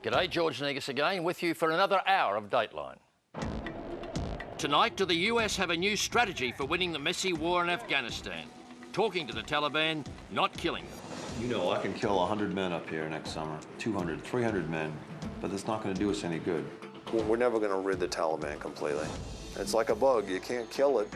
G'day, George Negus again, with you for another hour of Dateline. Tonight, do the US have a new strategy for winning the messy war in Afghanistan? Talking to the Taliban, not killing them. You know, I can kill 100 men up here next summer, 200, 300 men, but that's not going to do us any good. We're never going to rid the Taliban completely. It's like a bug, you can't kill it.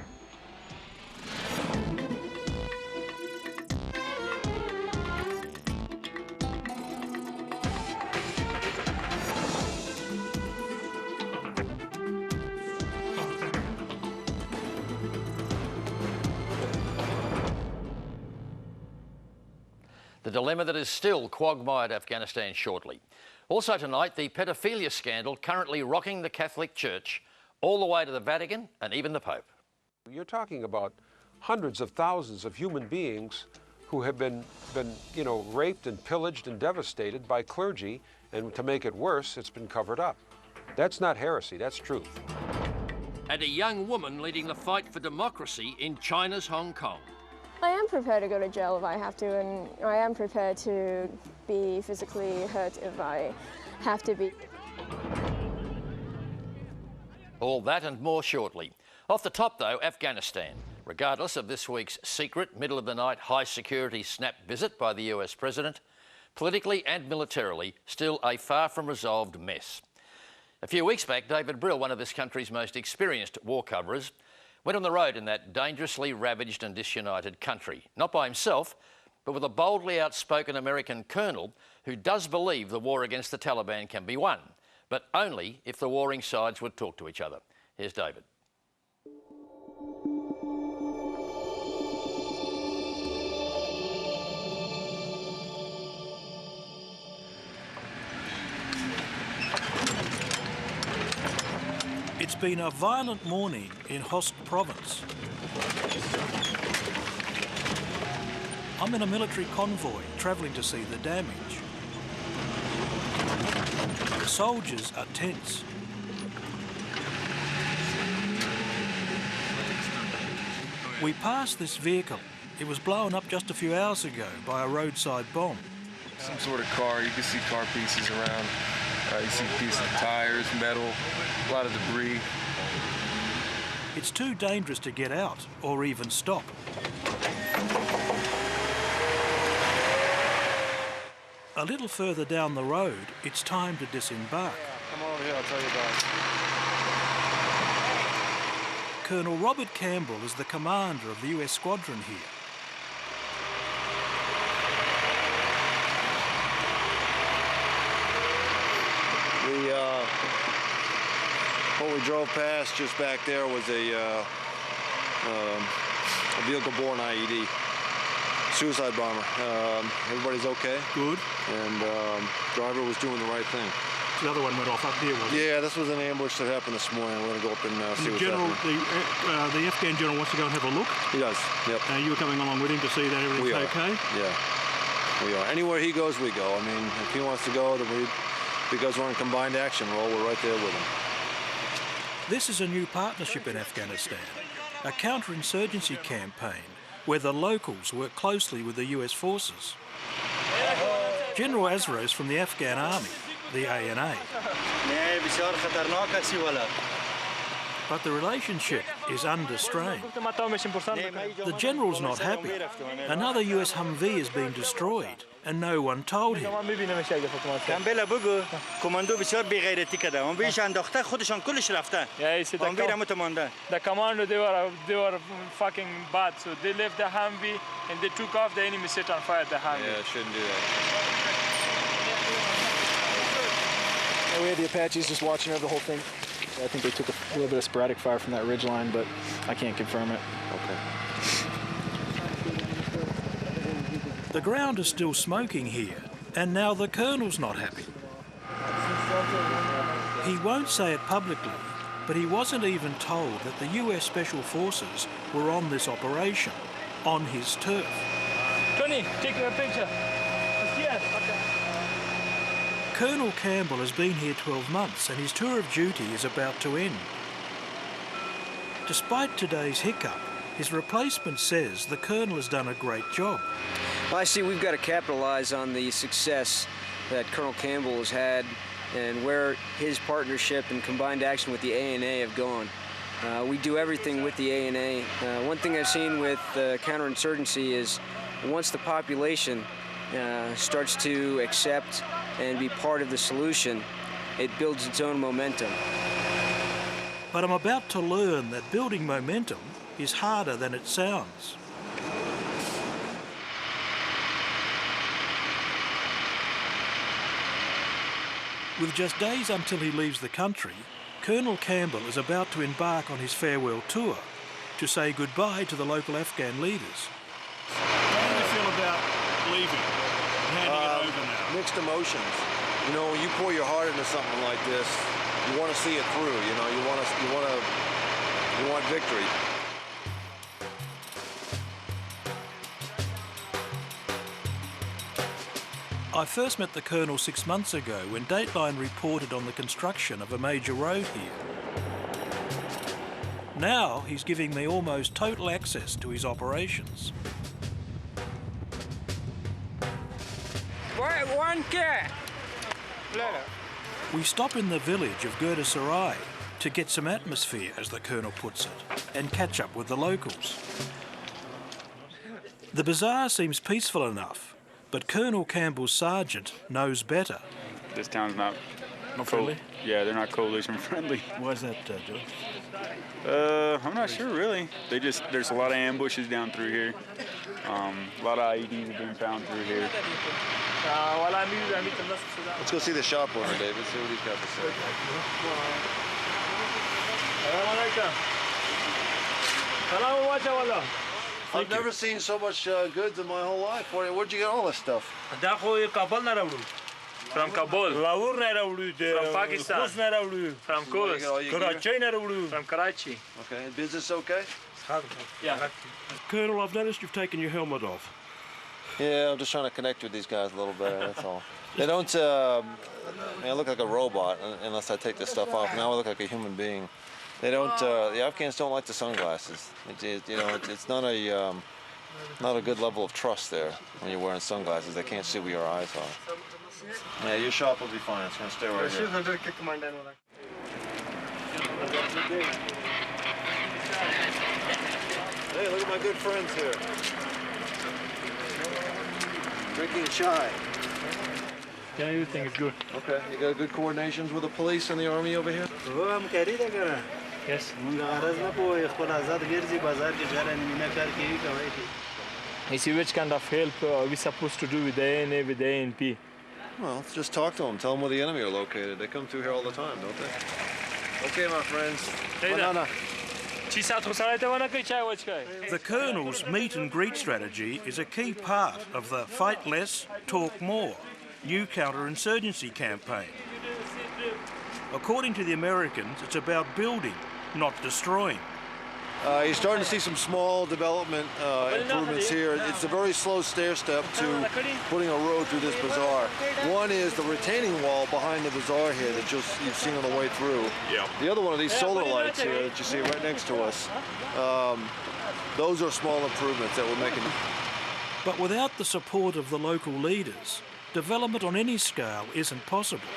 The dilemma that is still quagmired Afghanistan shortly. Also tonight, the pedophilia scandal currently rocking the Catholic Church all the way to the Vatican and even the Pope. You're talking about hundreds of thousands of human beings who have been raped and pillaged and devastated by clergy, and to make it worse, it's been covered up. That's not heresy, that's truth. And a young woman leading the fight for democracy in China's Hong Kong. I am prepared to go to jail if I have to, and I am prepared to be physically hurt if I have to be. All that and more shortly. Off the top, though, Afghanistan. Regardless of this week's secret, middle-of-the-night, high-security snap visit by the US President, politically and militarily, still a far-from-resolved mess. A few weeks back, David Brill, one of this country's most experienced war coverers, went on the road in that dangerously ravaged and disunited country, not by himself, but with a boldly outspoken American colonel who does believe the war against the Taliban can be won, but only if the warring sides would talk to each other. Here's David. It's been a violent morning in Host province. I'm in a military convoy travelling to see the damage. The soldiers are tense. We passed this vehicle. It was blown up just a few hours ago by a roadside bomb. Some sort of car, you can see car pieces around. You see pieces of tires, metal, a lot of debris. It's too dangerous to get out or even stop. A little further down the road, it's time to disembark. Come on over here, I'll tell you about it. Colonel Robert Campbell is the commander of the US squadron here. What we drove past just back there was a vehicle-borne IED, suicide bomber. Everybody's okay. Good. And driver was doing the right thing. The other one went off up here, was it? Yeah, this was an ambush that happened this morning. We're going to go up and see what's happening. The Afghan general wants to go and have a look. He does, yep. You were coming along with him to see that everything's okay? Yeah, we are. Anywhere he goes, we go. I mean, if he wants to go, then because we're in combined action role, we're right there with him. This is a new partnership in Afghanistan, a counterinsurgency campaign where the locals work closely with the US forces. General Azros from the Afghan army, the ANA. But the relationship is under strain. The general's not happy. Another US Humvee has been destroyed and no one told him. Campbell the commander, they were fucking bad, so they left the Humvee and they took off. The enemy set on fire the Humvee. Yeah, shouldn't do that. Yeah, we had the Apaches just watching over the whole thing. I think they took a little bit of sporadic fire from that ridge line, but I can't confirm it. Okay. The ground is still smoking here, and now the colonel's not happy. He won't say it publicly, but he wasn't even told that the US Special Forces were on this operation, on his turf. Tony, take a picture. Yes. Okay. Colonel Campbell has been here 12 months and his tour of duty is about to end. Despite today's hiccup, his replacement says the Colonel has done a great job. Well, I see we've got to capitalize on the success that Colonel Campbell has had and where his partnership and combined action with the ANA have gone. We do everything with the ANA. One thing I've seen with counterinsurgency is once the population starts to accept and be part of the solution, it builds its own momentum. But I'm about to learn that building momentum is harder than it sounds. With just days until he leaves the country, Colonel Campbell is about to embark on his farewell tour to say goodbye to the local Afghan leaders. How do you feel about leaving? Handing it over now? Mixed emotions. You know, when you pour your heart into something like this, you want to see it through. You know, you want victory. I first met the Colonel 6 months ago when Dateline reported on the construction of a major road here. Now he's giving me almost total access to his operations. We stop in the village of Gurdasarai to get some atmosphere, as the Colonel puts it, and catch up with the locals. The bazaar seems peaceful enough, but Colonel Campbell's sergeant knows better. This town's not friendly? Yeah, they're not coalition friendly. Why is that, George? I'm not sure, really. There's a lot of ambushes down through here. A lot of IEDs have been found through here. Let's go see the shop owner, David, see what he's got to say. I've never seen so much goods in my whole life. Where'd you get all this stuff? From Kabul. From Pakistan. From Kurs. From Karachi. Okay, business okay? Yeah. Colonel, I've noticed you've taken your helmet off. Yeah, I'm just trying to connect with these guys a little better, that's all. They don't, I look like a robot unless I take this stuff off. Now I look like a human being. They don't, the Afghans don't like the sunglasses. It's not a good level of trust there when you're wearing sunglasses. They can't see where your eyes are. Yeah, your shop will be fine. It's going to stay right here. Hey, look at my good friends here. Drinking chai. Yeah, everything is good. Okay, you got good coordinations with the police and the army over here? Yes. You see, which kind of help are we supposed to do with the ANA, with the ANP? Well, just talk to them. Tell them where the enemy are located. They come through here all the time, don't they? Okay, my friends. Banana. The Colonel's meet and greet strategy is a key part of the Fight Less, Talk More new counterinsurgency campaign. According to the Americans, it's about building, not destroying. You're starting to see some small development improvements here. It's a very slow stair step to putting a road through this bazaar. One is the retaining wall behind the bazaar here that you've seen on the way through. Yeah. The other one are these solar lights here that you see right next to us. Those are small improvements that we're making. But without the support of the local leaders, development on any scale isn't possible.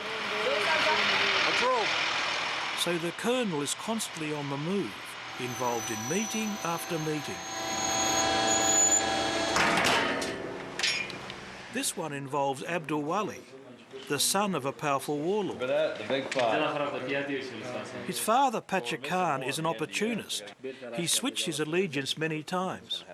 So the Colonel is constantly on the move, involved in meeting after meeting. This one involves Abdul Wali, the son of a powerful warlord. The big five. His father, Pacha Khan, is an opportunist. He switched his allegiance many times.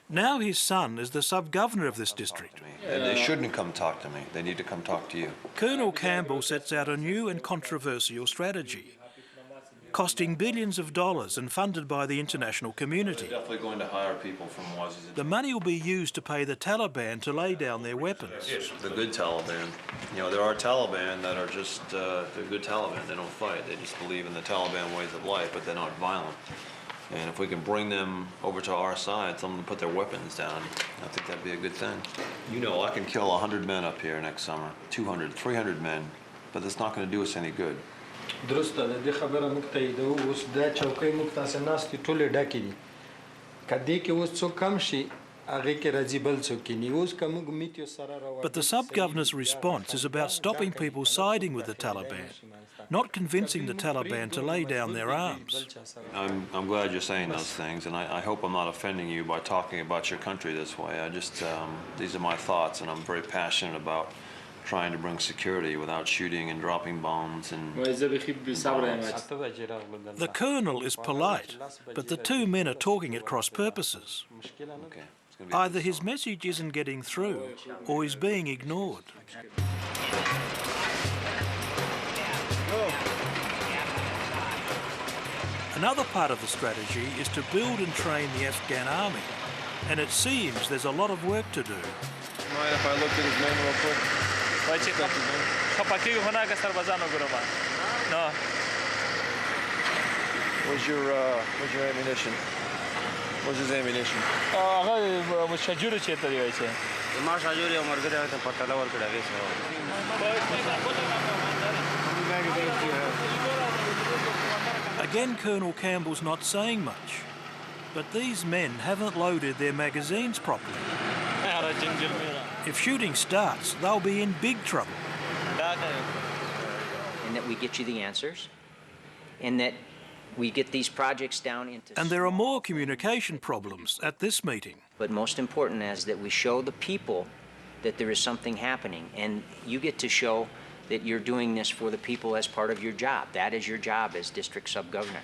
Now his son is the sub-governor of this district. And they shouldn't come talk to me. They need to come talk to you. Colonel Campbell sets out a new and controversial strategy, costing billions of dollars and funded by the international community. They're definitely going to hire people from Waziristan. The money will be used to pay the Taliban to lay down their weapons. The good Taliban. You know, there are Taliban that are just, they're good Taliban. They don't fight. They just believe in the Taliban ways of life, but they're not violent. And if we can bring them over to our side, tell them to put their weapons down, I think that'd be a good thing. You know, I can kill 100 men up here next summer, 200, 300 men, but that's not going to do us any good. درسته ده خبره موږ ته د اوس دا چوکۍ موږ تاسو ناستې ټولې ډکې دي که دې کې اوس څوک کم شي But the sub-governor's response is about stopping people siding with the Taliban, not convincing the Taliban to lay down their arms. I'm glad you're saying those things, and I hope I'm not offending you by talking about your country this way. These are my thoughts, and I'm very passionate about trying to bring security without shooting and dropping bombs and The colonel is polite, but the two men are talking at cross purposes. Either his message isn't getting through, or he's being ignored. Another part of the strategy is to build and train the Afghan army, and it seems there's a lot of work to do. Mind if I look at his name real quick? No. Where's your ammunition? Where's his ammunition? Again, Colonel Campbell's not saying much, but these men haven't loaded their magazines properly. If shooting starts, they'll be in big trouble. And that we get you the answers, and that we get these projects down into... And there are more communication problems at this meeting. But most important is that we show the people that there is something happening, and you get to show that you're doing this for the people as part of your job. That is your job as district sub-governor.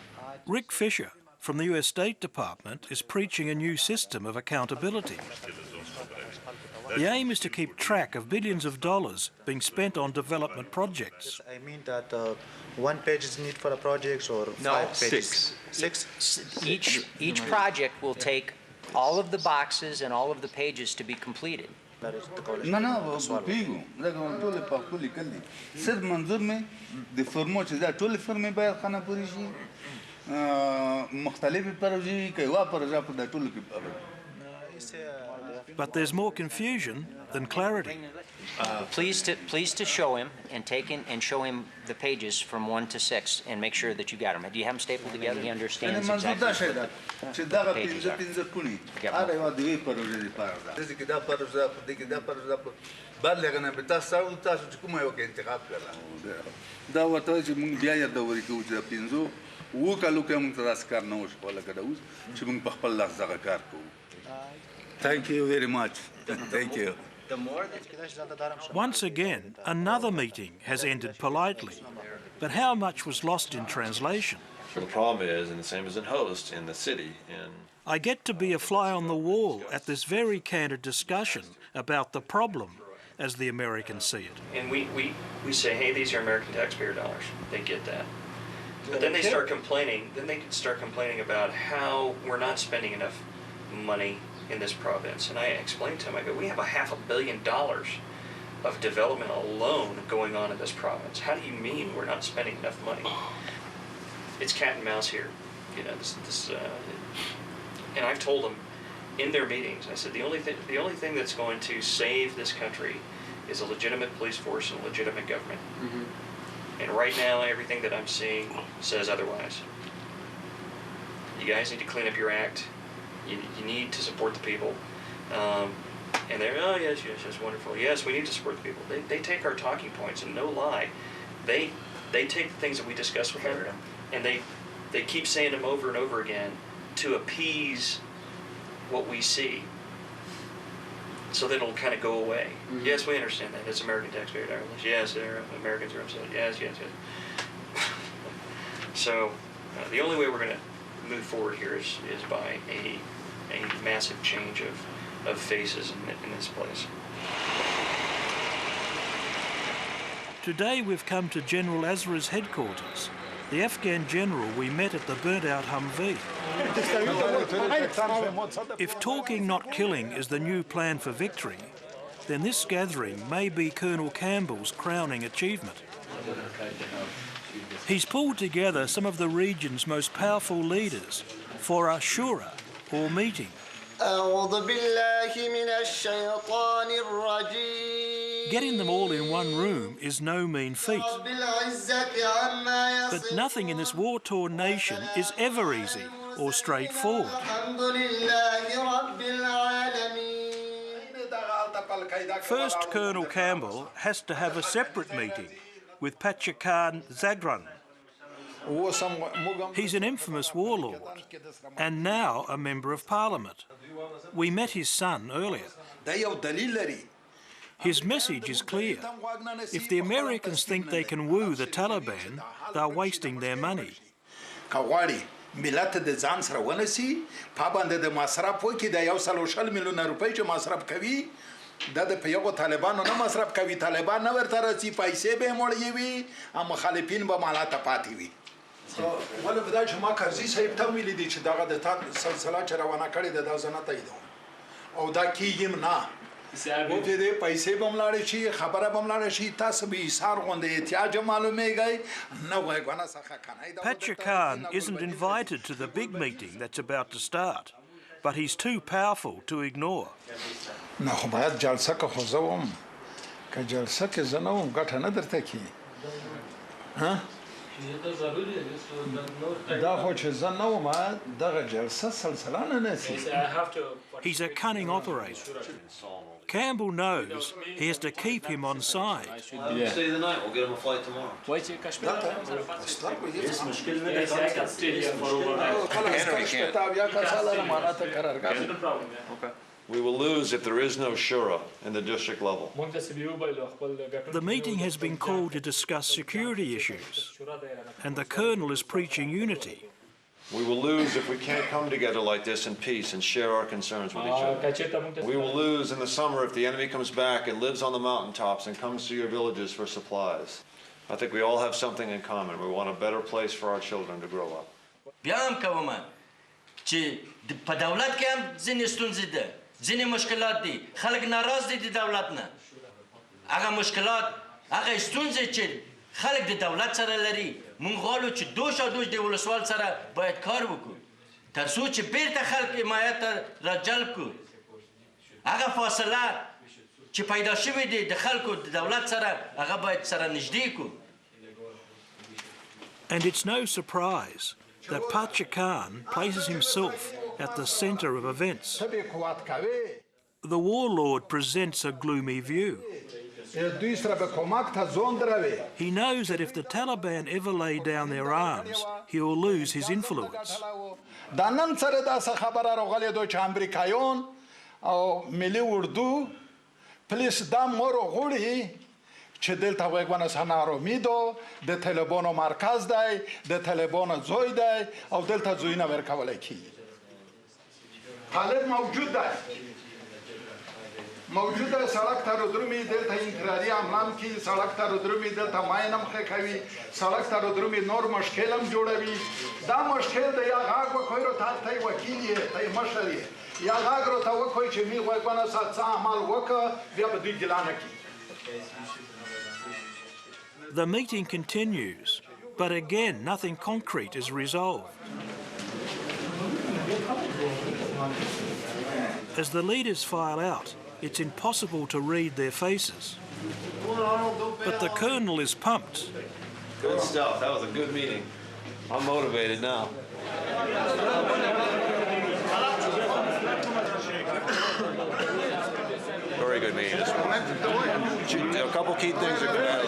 Rick Fisher from the US State Department is preaching a new system of accountability. The aim is to keep track of billions of dollars being spent on development projects. I mean that 1 page is need for a project or 5 pages? 6. Each project will take all of the boxes and all of the pages to be completed. But there's more confusion than clarity. Pleased to show him and show him the pages from 1 to 6 and make sure that you got them. Do you have them stapled together? He understands exactly what the pages are. Thank you very much. Thank you. Once again, another meeting has ended politely. But how much was lost in translation? the problem is, and the same as in Host, in the city. I get to be a fly on the wall at this very candid discussion about the problem as the Americans see it. And we say, hey, these are American taxpayer dollars. They get that. But then they start complaining. Then they start complaining about how we're not spending enough money in this province. And I explained to them, I go, we have $500 million of development alone going on in this province. How do you mean we're not spending enough money? It's cat and mouse here. You know, and I've told them in their meetings, I said, the only thing that's going to save this country is a legitimate police force and a legitimate government. Mm-hmm. And right now, everything that I'm seeing says otherwise. You guys need to clean up your act. You need to support the people. And they're, oh, yes, wonderful. Yes, we need to support the people. They take our talking points, and no lie, they take the things that we discuss with them, and they keep saying them over and over again to appease what we see, so that it'll kind of go away. Mm-hmm. Yes, we understand that. It's American taxpayer dollars. Yes, Americans are upset. Yes. So the only way we're going to move forward here is by a massive change of faces in this place. Today we've come to General Azra's headquarters, the Afghan general we met at the burnt-out Humvee. If talking, not killing is the new plan for victory, then this gathering may be Colonel Campbell's crowning achievement. He's pulled together some of the region's most powerful leaders for a shura, or meeting. Getting them all in one room is no mean feat. But nothing in this war-torn nation is ever easy or straightforward. First, Colonel Campbell has to have a separate meeting with Pachakan Zagran. He's an infamous warlord and now a member of parliament. We met his son earlier. His message is clear. If the Americans think they can woo the Taliban, they're wasting their money. ملت د ځان سره ونسی پابند د مصرف وکي د 1.3 میلیون روپۍ چې مصرف کوي د پیغو طالبانو نه مصرف کوي طالبان نه ورته راځي پیسې به مړی وي ام مخالفین به مالاته پاتې وي ول بدای چې ما کرزي صاحب ته ویل دي چې دغه د سلسله چې روانه کړي د ځنه ته او دا کیږم نه او دې پیسې بملاړي شي خبره بملاړي شي تاسو به ایثار غونډه احتیاج معلومیږي نو غوښنه څخه کنه Pachakan isn't invited to the big meeting that's about to start, but he's too powerful to ignore. نه خو باید جلسه که خو زوم که جلسه که زنوم ګټه نه درته کی ها دا خو چې زنوم دغه جلسه سلسله نه نسی He's a cunning operator. Campbell knows he has to keep him on side. Stay the night, we'll get him a flight tomorrow. We will lose if there is no shura in the district level. The meeting has been called to discuss security issues, and the Colonel is preaching unity. We will lose if we can't come together like this in peace and share our concerns with each other. We will lose in the summer if the enemy comes back and lives on the mountaintops and comes to your villages for supplies. I think we all have something in common. We want a better place for our children to grow up. ځینې مشکلات دي خلک ناراض دي د دولت نه هغه مشکلات هغه ستونزې چې خلک د دولت سره لري مونږ غواړو چې دوش او دوش د ولسوال سره باید کار وکړو تر څو چې بیرته خلک حمایت ته راجلب کړو هغه فاصله چې پیدا شوې دي د خلکو د دولت سره هغه باید سره نږدې کړو. And it's no surprise that Pachakan places himself at the centre of events. The warlord presents a gloomy view. He knows that if the Taliban ever lay down their arms, he will lose his influence. چې دلته وګونه سنارو میدو د طالبانو مرکز دی د طالبانو زوی دی او دلته زوینه ورکول کی طالب موجود ده سړک ته درومي دلته انفرادي عملام کی سړک ته درومي دلته ماینم کوي سړک ته درومي نور مشکلم جوړوي دا مشکل دی یا غاګ وکړو ته وکیل یې ته مشر یې یا غاګ رو ته وکړي چې می وګونه سات عمل وکړه بیا به دوی ګلانه کی. The meeting continues, but again nothing concrete is resolved. As the leaders file out, it's impossible to read their faces. But the Colonel is pumped. Good stuff. That was a good meeting. I'm motivated now. Very good meeting this morning. A couple key things that come out of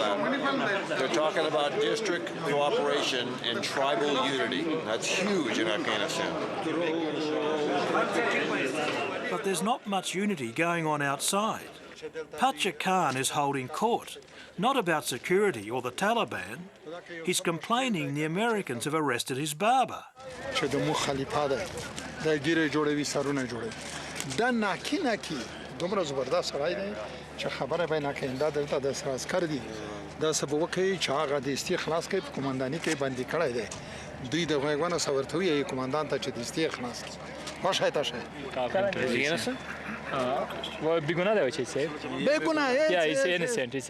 that. They're talking about district cooperation and tribal unity. That's huge in Afghanistan. But there's not much unity going on outside. Pachakan is holding court, not about security or the Taliban. He's complaining the Americans have arrested his barber. دومره زبردست سړی دی چې خبره به نه کوي دا دلته د سراس کړ دي دا سبب کوي چې هغه د استخلاص کې قومنداني کې باندې کړی دی دوی د غوښنه سورتوي یي قومندان ته چې د استخلاص واشه تاشه Well, biguna de ce se. Biguna, yeah, it's innocent. It's